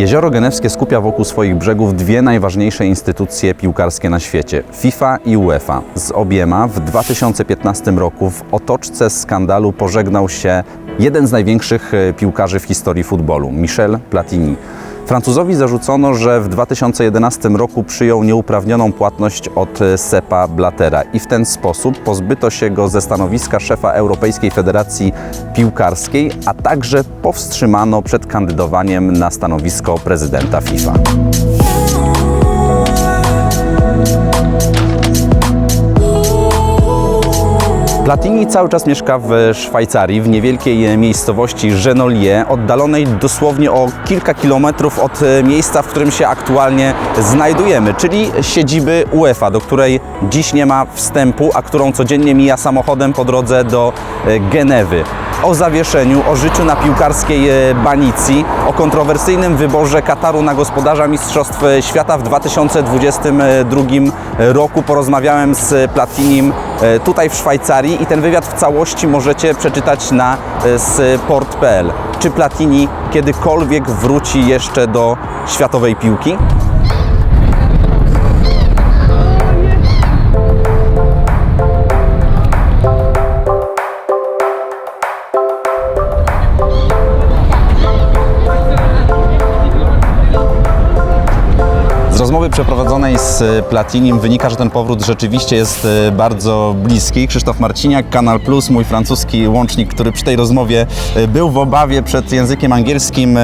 Jezioro Genewskie skupia wokół swoich brzegów dwie najważniejsze instytucje piłkarskie na świecie – FIFA i UEFA. Z obiema w 2015 roku w otoczce skandalu pożegnał się jeden z największych piłkarzy w historii futbolu – Michel Platini. Francuzowi zarzucono, że w 2011 roku przyjął nieuprawnioną płatność od Seppa Blattera i w ten sposób pozbyto się go ze stanowiska szefa Europejskiej Federacji Piłkarskiej, a także powstrzymano przed kandydowaniem na stanowisko prezydenta FIFA. Platini cały czas mieszka w Szwajcarii, w niewielkiej miejscowości Genolier, oddalonej dosłownie o kilka kilometrów od miejsca, w którym się aktualnie znajdujemy, czyli siedziby UEFA, do której dziś nie ma wstępu, a którą codziennie mija samochodem po drodze do Genewy. O zawieszeniu, o życiu na piłkarskiej banicji, o kontrowersyjnym wyborze Kataru na gospodarza Mistrzostw Świata w 2022 roku porozmawiałem z Platinim tutaj w Szwajcarii i ten wywiad w całości możecie przeczytać na sport.pl. Czy Platini kiedykolwiek wróci jeszcze do światowej piłki? Z rozmowy przeprowadzonej z Platinim wynika, że ten powrót rzeczywiście jest bardzo bliski. Krzysztof Marciniak, Kanal Plus, mój francuski łącznik, który przy tej rozmowie był w obawie przed językiem angielskim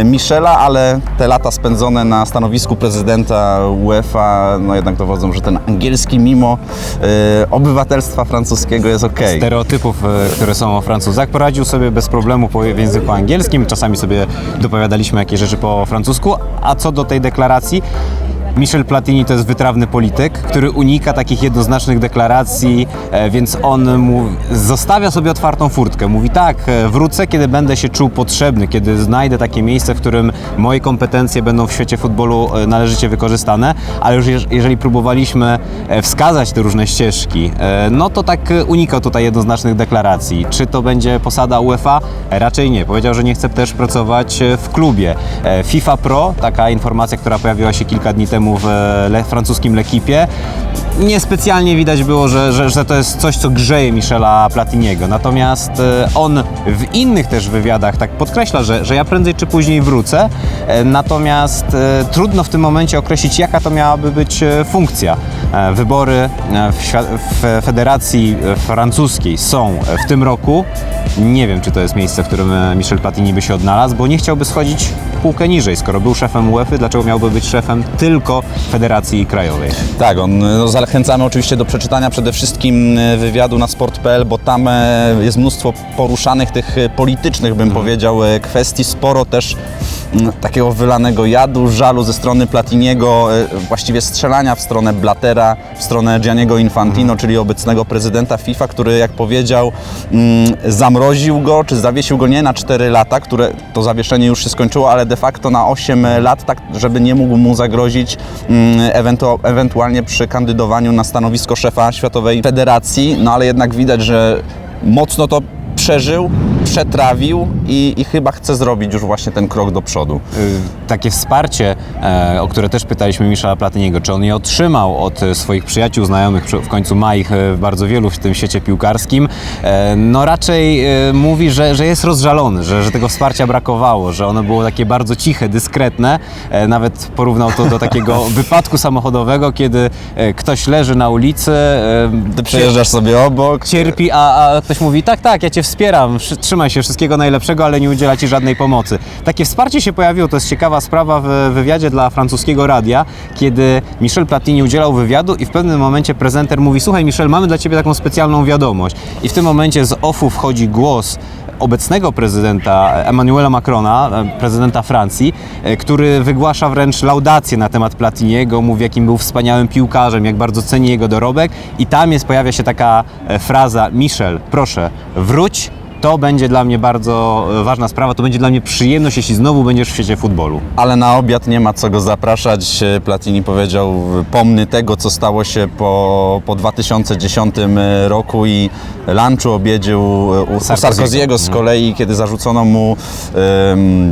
Michela, ale te lata spędzone na stanowisku prezydenta UEFA no jednak dowodzą, że ten angielski mimo obywatelstwa francuskiego jest ok. Stereotypów, które są o Francuzach, poradził sobie bez problemu w języku angielskim. Czasami sobie dopowiadaliśmy jakieś rzeczy po francusku, a co do tej deklaracji, Michel Platini to jest wytrawny polityk, który unika takich jednoznacznych deklaracji, więc on zostawia sobie otwartą furtkę. Mówi tak, wrócę, kiedy będę się czuł potrzebny, kiedy znajdę takie miejsce, w którym moje kompetencje będą w świecie futbolu należycie wykorzystane, ale już jeżeli próbowaliśmy wskazać te różne ścieżki, no to tak unikał tutaj jednoznacznych deklaracji. Czy to będzie posada UEFA? Raczej nie. Powiedział, że nie chce też pracować w klubie. FIFA Pro, taka informacja, która pojawiła się kilka dni temu w francuskim L'Équipe. Niespecjalnie widać było, że to jest coś, co grzeje Michela Platiniego. Natomiast on w innych też wywiadach tak podkreśla, że ja prędzej czy później wrócę. Natomiast trudno w tym momencie określić, jaka to miałaby być funkcja. Wybory w Federacji Francuskiej są w tym roku. Nie wiem, czy to jest miejsce, w którym Michel Platini by się odnalazł, bo nie chciałby schodzić półkę niżej. Skoro był szefem UEFA, dlaczego miałby być szefem tylko Federacji Krajowej? Tak, zachęcamy oczywiście do przeczytania przede wszystkim wywiadu na sport.pl, bo tam jest mnóstwo poruszanych tych politycznych, bym powiedział, kwestii, sporo też takiego wylanego jadu, żalu ze strony Platiniego, właściwie strzelania w stronę Blattera, w stronę Gianniego Infantino, czyli obecnego prezydenta FIFA, który, jak powiedział, zamroził go, czy zawiesił go nie na 4 lata, które to zawieszenie już się skończyło, ale de facto na 8 lat, tak żeby nie mógł mu zagrozić ewentualnie przy kandydowaniu na stanowisko szefa Światowej Federacji, no ale jednak widać, że mocno to przeżył, przetrawił i chyba chce zrobić już właśnie ten krok do przodu. Takie wsparcie, o które też pytaliśmy Michela Platiniego, czy on je otrzymał od swoich przyjaciół, znajomych, w końcu ma ich bardzo wielu w tym świecie piłkarskim, no raczej mówi, że jest rozżalony, że tego wsparcia brakowało, że ono było takie bardzo ciche, dyskretne. Nawet porównał to do takiego wypadku samochodowego, kiedy ktoś leży na ulicy, Ty przejeżdżasz sobie obok, cierpi, a ktoś mówi, tak, ja cię wspieram, trzymaj się, wszystkiego najlepszego, ale nie udziela ci żadnej pomocy. Takie wsparcie się pojawiło, to jest ciekawa sprawa w wywiadzie dla francuskiego radia, kiedy Michel Platini udzielał wywiadu i w pewnym momencie prezenter mówi: słuchaj Michel, mamy dla ciebie taką specjalną wiadomość. I w tym momencie z offu wchodzi głos obecnego prezydenta Emmanuela Macrona, prezydenta Francji, który wygłasza wręcz laudację na temat Platiniego, mówi, jakim był wspaniałym piłkarzem, jak bardzo ceni jego dorobek i tam pojawia się taka fraza: Michel, proszę, wróć to będzie dla mnie bardzo ważna sprawa, to będzie dla mnie przyjemność, jeśli znowu będziesz w świecie futbolu. Ale na obiad nie ma co go zapraszać. Platini powiedział, pomny tego, co stało się po 2010 roku i lunchu, obiedzie u Sarkoziego z kolei, kiedy zarzucono mu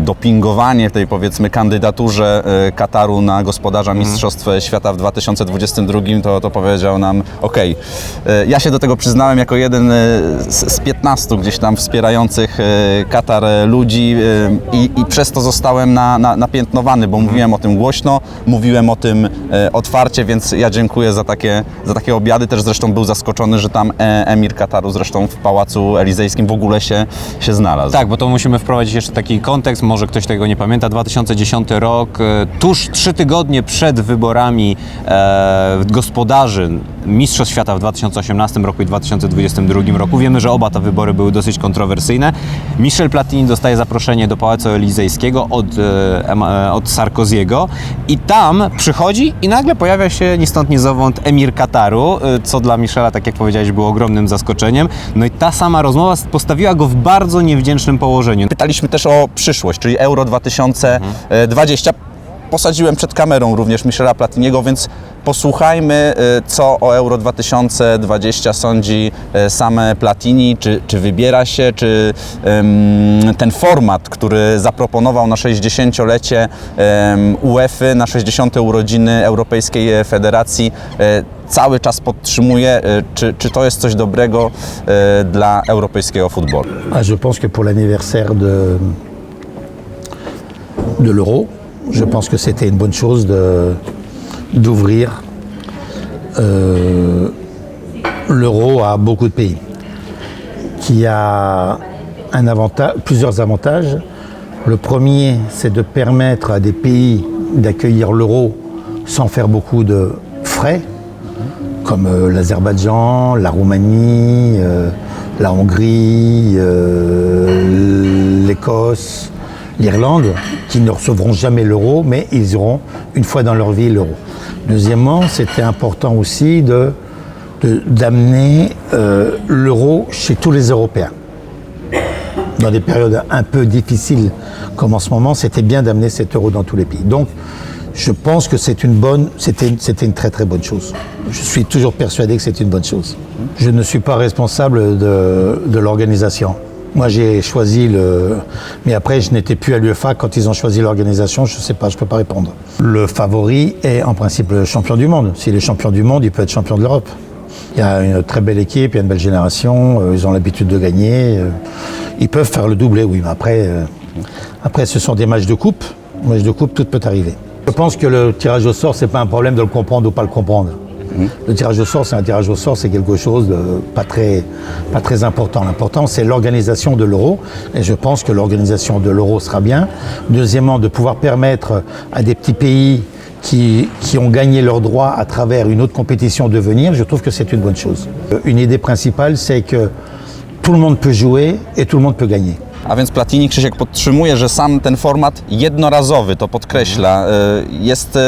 dopingowanie tej, powiedzmy, kandydaturze Kataru na gospodarza Mistrzostw Świata w 2022, to powiedział nam, okej, ja się do tego przyznałem jako jeden z 15 gdzieś tam wspierających Katar ludzi i przez to zostałem napiętnowany, bo mówiłem o tym głośno, mówiłem o tym otwarcie, więc ja dziękuję za takie obiady. Też zresztą był zaskoczony, że tam emir Kataru zresztą w Pałacu Elizejskim w ogóle się znalazł. Tak, bo to musimy wprowadzić jeszcze taki kontekst, może ktoś tego nie pamięta. 2010 rok, tuż 3 tygodnie przed wyborami gospodarzy Mistrzostw Świata w 2018 roku i 2022 roku. Wiemy, że oba te wybory były dosyć kontrowersyjne. Michel Platini dostaje zaproszenie do Pałacu Elizejskiego od Sarkoziego i tam przychodzi i nagle pojawia się ni stąd ni zowąd emir Kataru, co dla Michela, tak jak powiedziałeś, było ogromnym zaskoczeniem. No i ta sama rozmowa postawiła go w bardzo niewdzięcznym położeniu. Pytaliśmy też o przyszłość, czyli Euro 2020. Posadziłem przed kamerą również Michela Platiniego, więc posłuchajmy, co o Euro 2020 sądzi sam Platini, czy wybiera się, czy ten format, który zaproponował na 60-lecie UEFA, na 60. urodziny Europejskiej Federacji, cały czas podtrzymuje, czy to jest coś dobrego dla europejskiego futbolu? Je pense que pour l'anniversaire de l'Euro, je pense que c'était une bonne chose d'ouvrir l'Euro à beaucoup de pays, qui a plusieurs avantages. Le premier, c'est de permettre à des pays d'accueillir l'Euro sans faire beaucoup de frais, comme l'Azerbaïdjan, la Roumanie, la Hongrie, l'Écosse, l'Irlande, qui ne recevront jamais l'euro, mais ils auront une fois dans leur vie l'euro. Deuxièmement, c'était important aussi d'amener l'euro chez tous les Européens. Dans des périodes un peu difficiles comme en ce moment, c'était bien d'amener cet euro dans tous les pays. Donc, je pense que c'était une très très bonne chose. Je suis toujours persuadé que c'est une bonne chose. Je ne suis pas responsable de l'organisation. Moi, j'ai choisi mais après, je n'étais plus à l'UEFA quand ils ont choisi l'organisation. Je sais pas, je peux pas répondre. Le favori est en principe le champion du monde. S'il est champion du monde, il peut être champion de l'Europe. Il y a une très belle équipe, il y a une belle génération. Ils ont l'habitude de gagner. Ils peuvent faire le doublé, oui. Mais après, ce sont des matchs de coupe. Match de coupe, tout peut arriver. Je pense que le tirage au sort, c'est pas un problème de le comprendre ou pas le comprendre. Le tirage au sort, c'est un tirage au sort, c'est quelque chose de pas très important. L'important, c'est l'organisation de l'euro. Et je pense que l'organisation de l'euro sera bien. Deuxièmement, de pouvoir permettre à des petits pays qui ont gagné leurs droits à travers une autre compétition de venir, je trouve que c'est une bonne chose. Une idée principale, c'est que tout le monde peut jouer et tout le monde peut gagner. A więc Platini, Krzysiek, podtrzymuje, że sam ten format jednorazowy, to podkreśla, jest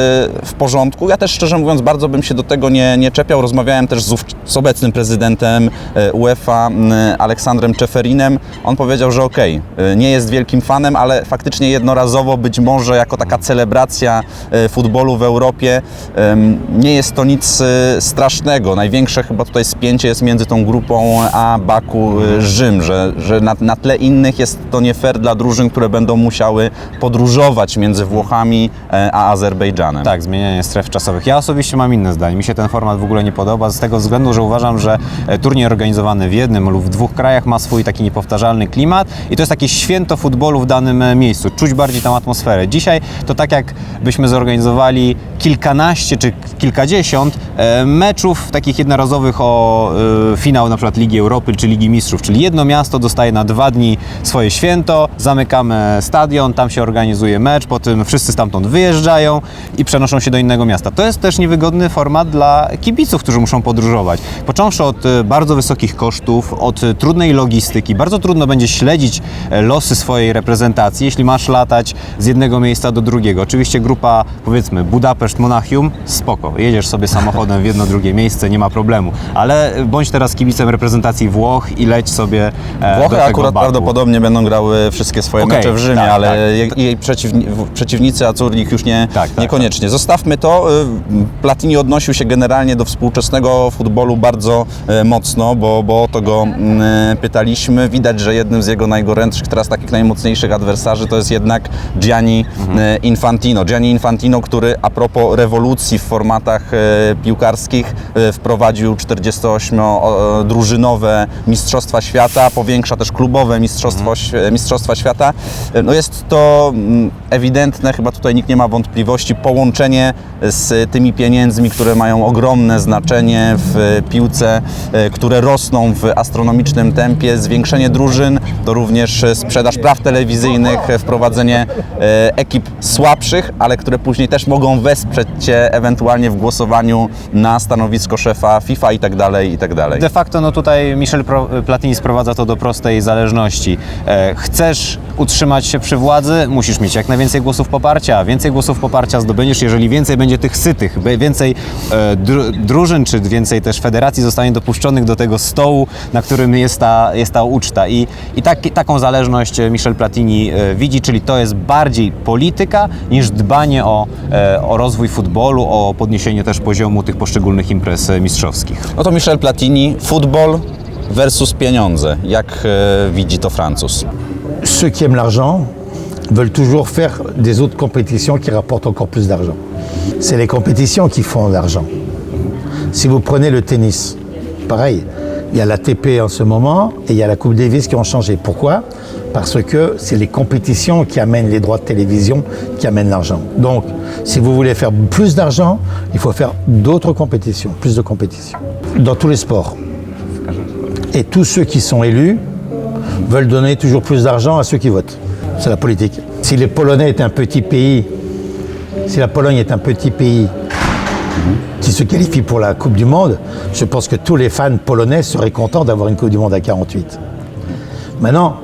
w porządku. Ja też, szczerze mówiąc, bardzo bym się do tego nie czepiał. Rozmawiałem też z obecnym prezydentem UEFA, Aleksandrem Czeferinem. On powiedział, że okej, nie jest wielkim fanem, ale faktycznie jednorazowo, być może jako taka celebracja futbolu w Europie, nie jest to nic strasznego. Największe chyba tutaj spięcie jest między tą grupą a Baku, Rzym, że na tle innych jest to nie fair dla drużyn, które będą musiały podróżować między Włochami a Azerbejdżanem. Tak, zmienianie stref czasowych. Ja osobiście mam inne zdanie. Mi się ten format w ogóle nie podoba z tego względu, że uważam, że turniej organizowany w jednym lub w dwóch krajach ma swój taki niepowtarzalny klimat i to jest takie święto futbolu w danym miejscu. Czuć bardziej tą atmosferę. Dzisiaj to tak jak byśmy zorganizowali kilkanaście czy kilkadziesiąt meczów takich jednorazowych o finał na przykład Ligi Europy czy Ligi Mistrzów, czyli jedno miasto dostaje na 2 dni swoje swoje święto, zamykamy stadion, tam się organizuje mecz, potem wszyscy stamtąd wyjeżdżają i przenoszą się do innego miasta. To jest też niewygodny format dla kibiców, którzy muszą podróżować. Począwszy od bardzo wysokich kosztów, od trudnej logistyki. Bardzo trudno będzie śledzić losy swojej reprezentacji, jeśli masz latać z jednego miejsca do drugiego. Oczywiście grupa, powiedzmy, Budapeszt, Monachium, spoko, jedziesz sobie samochodem w jedno, drugie miejsce, nie ma problemu. Ale bądź teraz kibicem reprezentacji Włoch i leć sobie do Włochy tego akurat Baku. prawdopodobnie będą grały wszystkie swoje Okej, mecze w Rzymie, tak, ale tak. jej przeciwnicy, a Zurich już Tak, niekoniecznie. Zostawmy to. Platini odnosił się generalnie do współczesnego futbolu bardzo mocno, bo o to go pytaliśmy. Widać, że jednym z jego najgorętszych, teraz takich najmocniejszych adwersarzy to jest jednak Gianni Infantino. Gianni Infantino, który a propos rewolucji w formatach piłkarskich wprowadził 48-drużynowe Mistrzostwa Świata, powiększa też klubowe Mistrzostwa Świata. No jest to ewidentne, chyba tutaj nikt nie ma wątpliwości, połączenie z tymi pieniędzmi, które mają ogromne znaczenie w piłce, które rosną w astronomicznym tempie, zwiększenie drużyn, to również sprzedaż praw telewizyjnych, wprowadzenie ekip słabszych, ale które później też mogą wesprzeć Cię ewentualnie w głosowaniu na stanowisko szefa FIFA i tak dalej, i tak dalej. De facto no tutaj Michel Platini sprowadza to do prostej zależności. Chcesz utrzymać się przy władzy, musisz mieć jak najwięcej głosów poparcia. Więcej głosów poparcia zdobędziesz, jeżeli więcej będzie tych sytych, więcej drużyn, czy więcej też federacji zostanie dopuszczonych do tego stołu, na którym jest ta uczta. I taką zależność Michel Platini widzi, czyli to jest bardziej polityka niż dbanie o rozwój futbolu, o podniesienie też poziomu tych poszczególnych imprez mistrzowskich. No to Michel Platini, futbol versus pieniądze. Jak widzi to Francuz? Ceux qui aiment l'argent veulent toujours faire des autres compétitions qui rapportent encore plus d'argent. C'est les compétitions qui font l'argent. Si vous prenez le tennis, pareil, il y a l'ATP en ce moment et il y a la Coupe Davis qui ont changé. Pourquoi? Parce que c'est les compétitions qui amènent les droits de télévision, qui amènent l'argent. Donc, si vous voulez faire plus d'argent, il faut faire d'autres compétitions, plus de compétitions. Dans tous les sports. Et tous ceux qui sont élus veulent donner toujours plus d'argent à ceux qui votent. C'est la politique. Si les Polonais est un petit pays, si la Pologne est un petit pays qui se qualifie pour la Coupe du Monde, je pense que tous les fans polonais seraient contents d'avoir une Coupe du Monde à 48. Maintenant,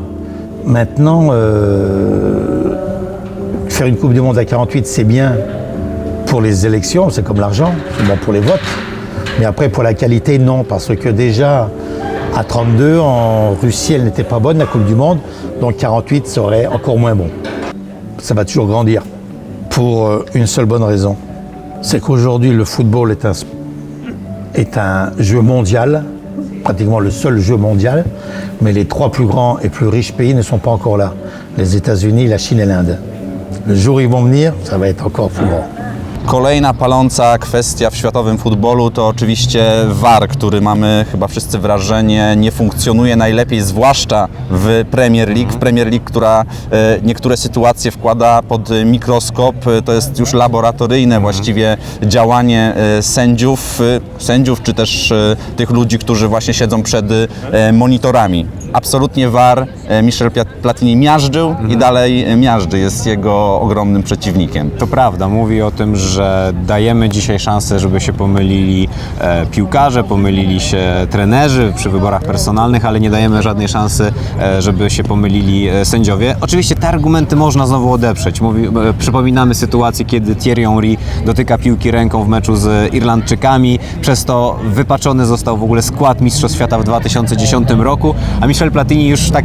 faire une Coupe du Monde à 48, c'est bien pour les élections, c'est comme l'argent, c'est bon pour les votes. Mais après, pour la qualité, non, parce que déjà, à 32, en Russie, elle n'était pas bonne, la Coupe du Monde, donc 48 serait encore moins bon. Ça va toujours grandir, pour une seule bonne raison. C'est qu'aujourd'hui, le football est un jeu mondial, pratiquement le seul jeu mondial, mais les trois plus grands et plus riches pays ne sont pas encore là. Les États-Unis, la Chine et l'Inde. Le jour où ils vont venir, ça va être encore plus grand. Kolejna paląca kwestia w światowym futbolu to oczywiście VAR, który mamy chyba wszyscy wrażenie nie funkcjonuje najlepiej, zwłaszcza w Premier League. W Premier League, która niektóre sytuacje wkłada pod mikroskop. To jest już laboratoryjne właściwie działanie sędziów czy też tych ludzi, którzy właśnie siedzą przed monitorami. Absolutnie VAR Michel Platini miażdżył i dalej miażdży, jest jego ogromnym przeciwnikiem. To prawda, mówi o tym, że dajemy dzisiaj szansę, żeby się pomylili piłkarze, pomylili się trenerzy przy wyborach personalnych, ale nie dajemy żadnej szansy, żeby się pomylili sędziowie. Oczywiście te argumenty można znowu odeprzeć. Przypominamy sytuację, kiedy Thierry Henry dotyka piłki ręką w meczu z Irlandczykami, przez to wypaczony został w ogóle skład Mistrzostw Świata w 2010 roku, a Michel Platini już tak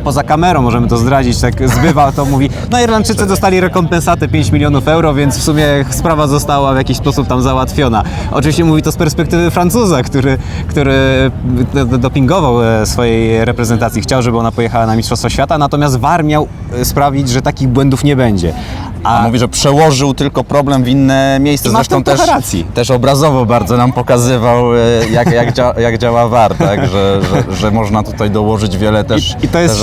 poza kamerą, możemy to zdradzić, tak zbywa, to mówi, no Irlandczycy dostali rekompensatę 5 milionów euro, więc w sumie sprawa została w jakiś sposób tam załatwiona. Oczywiście mówi to z perspektywy Francuza, który dopingował swojej reprezentacji, chciał, żeby ona pojechała na Mistrzostwa Świata, natomiast VAR miał sprawić, że takich błędów nie będzie. A mówi, że przełożył tylko problem w inne miejsce. Zresztą też obrazowo bardzo nam pokazywał, jak działa VAR, tak? że można tutaj dołożyć wiele też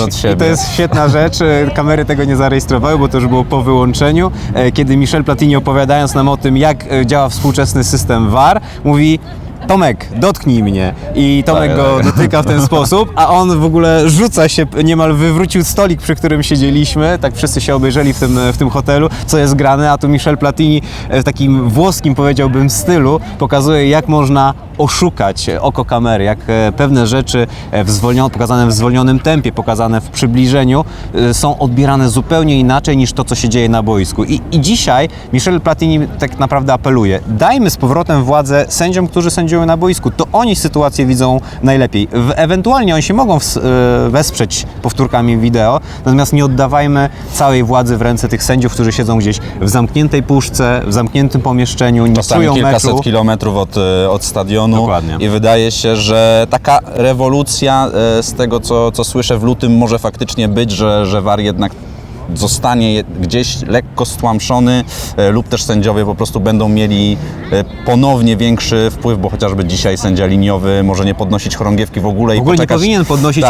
od siebie. I to jest świetna rzecz. Kamery tego nie zarejestrowały, bo to już było po wyłączeniu. Kiedy Michel Platini, opowiadając nam o tym, jak działa współczesny system VAR, mówi: Tomek, dotknij mnie. I Tomek go dotyka w ten sposób, a on w ogóle rzuca się, niemal wywrócił stolik, przy którym siedzieliśmy, tak wszyscy się obejrzeli w tym hotelu, co jest grane, a tu Michel Platini w takim włoskim, powiedziałbym, stylu pokazuje, jak można oszukać oko kamery, jak pewne rzeczy pokazane w zwolnionym tempie, pokazane w przybliżeniu są odbierane zupełnie inaczej niż to, co się dzieje na boisku. I dzisiaj Michel Platini tak naprawdę apeluje, dajmy z powrotem władzę sędziom, którzy sędziują na boisku. To oni sytuację widzą najlepiej. Ewentualnie oni się mogą wesprzeć powtórkami wideo, natomiast nie oddawajmy całej władzy w ręce tych sędziów, którzy siedzą gdzieś w zamkniętej puszce, w zamkniętym pomieszczeniu, nie Czasami czują kilkaset meczu. kilometrów od stadionu. Dokładnie. I wydaje się, że taka rewolucja z tego, co słyszę w lutym, może faktycznie być, że VAR jednak zostanie gdzieś lekko stłamszony lub też sędziowie po prostu będą mieli ponownie większy wpływ, bo chociażby dzisiaj sędzia liniowy może nie podnosić chorągiewki w ogóle. W ogóle nie powinien podnosić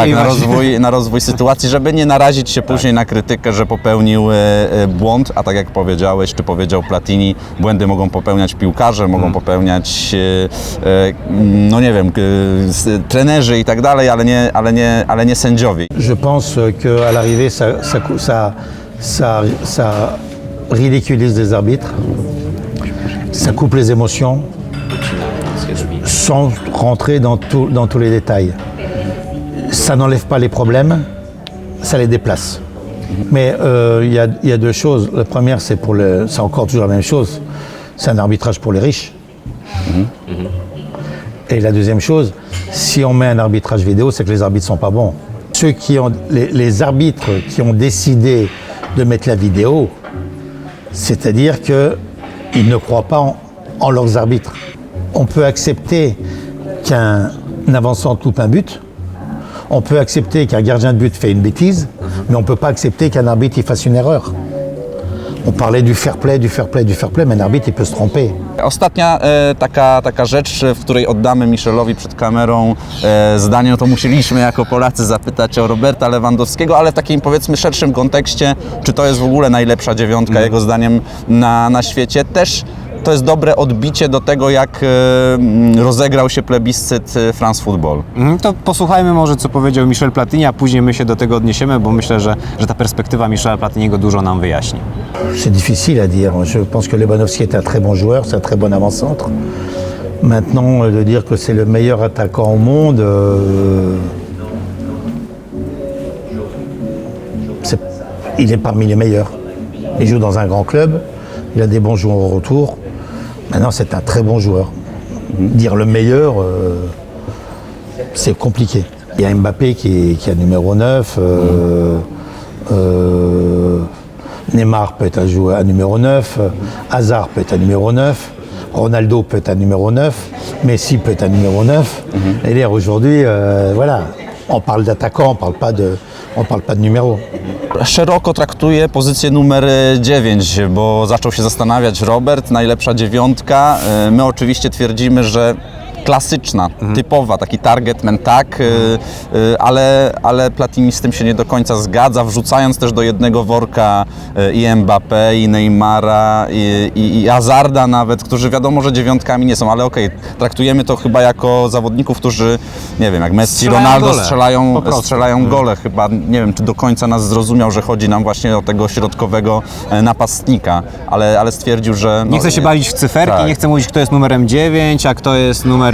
jej na rozwój sytuacji, żeby nie narazić się później na krytykę, że popełnił błąd, a tak jak powiedziałeś, czy powiedział Platini, błędy mogą popełniać piłkarze, mogą popełniać no nie wiem, trenerzy i tak dalej, ale nie sędziowie. Je pense qu'à l'arrivée, ça ridiculise les arbitres, ça coupe les émotions, sans rentrer dans tous les détails. Ça n'enlève pas les problèmes, ça les déplace. Mais il y a deux choses. La première, c'est encore toujours la même chose. C'est un arbitrage pour les riches. Et la deuxième chose, si on met un arbitrage vidéo, c'est que les arbitres sont pas bons. Les arbitres qui ont décidé de mettre la vidéo, c'est-à-dire qu'ils ne croient pas en leurs arbitres. On peut accepter qu'un avançant loupe un but, on peut accepter qu'un gardien de but fait une bêtise, mais on ne peut pas accepter qu'un arbitre il fasse une erreur. On parlait du fair play, mais un arbitre il peut se tromper. Ostatnia taka rzecz, w której oddamy Michelowi przed kamerą zdanie, to musieliśmy jako Polacy zapytać o Roberta Lewandowskiego, ale w takim powiedzmy szerszym kontekście, czy to jest w ogóle najlepsza dziewiątka jego zdaniem na świecie. Też to jest dobre odbicie do tego, jak rozegrał się plebiscyt France Football. To posłuchajmy może, co powiedział Michel Platini, a później my się do tego odniesiemy, bo myślę, że ta perspektywa Michela Platiniego dużo nam wyjaśni. C'est difficile à dire. Je pense que Lewandowski est un très bon joueur, c'est un très bon avant-centre. Maintenant, de dire que c'est le meilleur attaquant au monde, il est parmi les meilleurs. Il joue dans un grand club, il a des bons joueurs au retour. Maintenant, c'est un très bon joueur. Dire le meilleur, c'est compliqué. Il y a Mbappé qui est numéro 9. Neymar peut être un joueur à numéro 9. Hazard peut être un numéro 9. Ronaldo peut être un numéro 9. Messi peut être un numéro 9. Et là, aujourd'hui, voilà, on parle d'attaquant, on parle pas de numéro. Szeroko traktuje pozycję numer 9, bo zaczął się zastanawiać Robert, najlepsza dziewiątka. My oczywiście twierdzimy, że klasyczna, typowa, taki targetman, tak, ale Platini z tym się nie do końca zgadza, wrzucając też do jednego worka i Mbappé, i Neymara, i Hazarda nawet, którzy wiadomo, że dziewiątkami nie są, ale okej, traktujemy to chyba jako zawodników, którzy, nie wiem, jak Messi, Ronaldo strzelają gole. Chyba, nie wiem, czy do końca nas zrozumiał, że chodzi nam właśnie o tego środkowego napastnika, ale stwierdził, że... Nie chce się bawić w cyferki, tak. Nie chce mówić, kto jest numerem 9, a kto jest numerem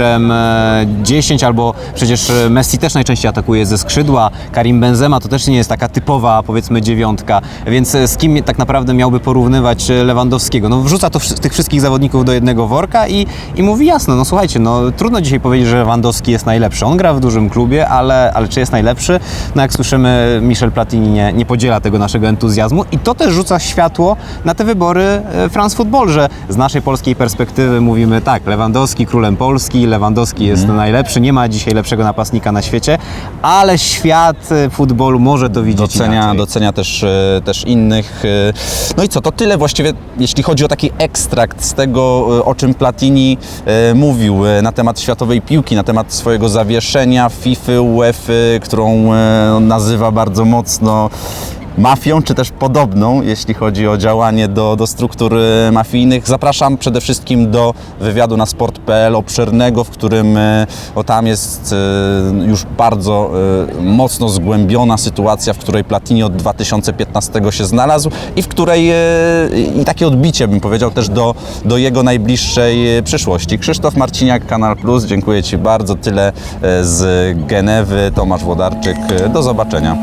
10, albo przecież Messi też najczęściej atakuje ze skrzydła, Karim Benzema to też nie jest taka typowa, powiedzmy, dziewiątka, więc z kim tak naprawdę miałby porównywać Lewandowskiego? No wrzuca to tych wszystkich zawodników do jednego worka i mówi jasno, no słuchajcie, no trudno dzisiaj powiedzieć, że Lewandowski jest najlepszy. On gra w dużym klubie, ale czy jest najlepszy? No jak słyszymy, Michel Platini nie podziela tego naszego entuzjazmu i to też rzuca światło na te wybory France Football, że z naszej polskiej perspektywy mówimy tak, Lewandowski królem Polski, Lewandowski jest najlepszy, nie ma dzisiaj lepszego napastnika na świecie, ale świat futbolu może to widzieć inaczej. Docenia też innych. No i co, to tyle właściwie, jeśli chodzi o taki ekstrakt z tego, o czym Platini mówił na temat światowej piłki, na temat swojego zawieszenia FIFA, UEFA, którą nazywa bardzo mocno mafią, czy też podobną, jeśli chodzi o działanie do struktur mafijnych. Zapraszam przede wszystkim do wywiadu na sport.pl obszernego, w którym tam jest już bardzo mocno zgłębiona sytuacja, w której Platini od 2015 się znalazł i w której i takie odbicie, bym powiedział, też do jego najbliższej przyszłości. Krzysztof Marciniak, Kanal Plus, dziękuję Ci bardzo. Tyle z Genewy. Tomasz Włodarczyk. Do zobaczenia.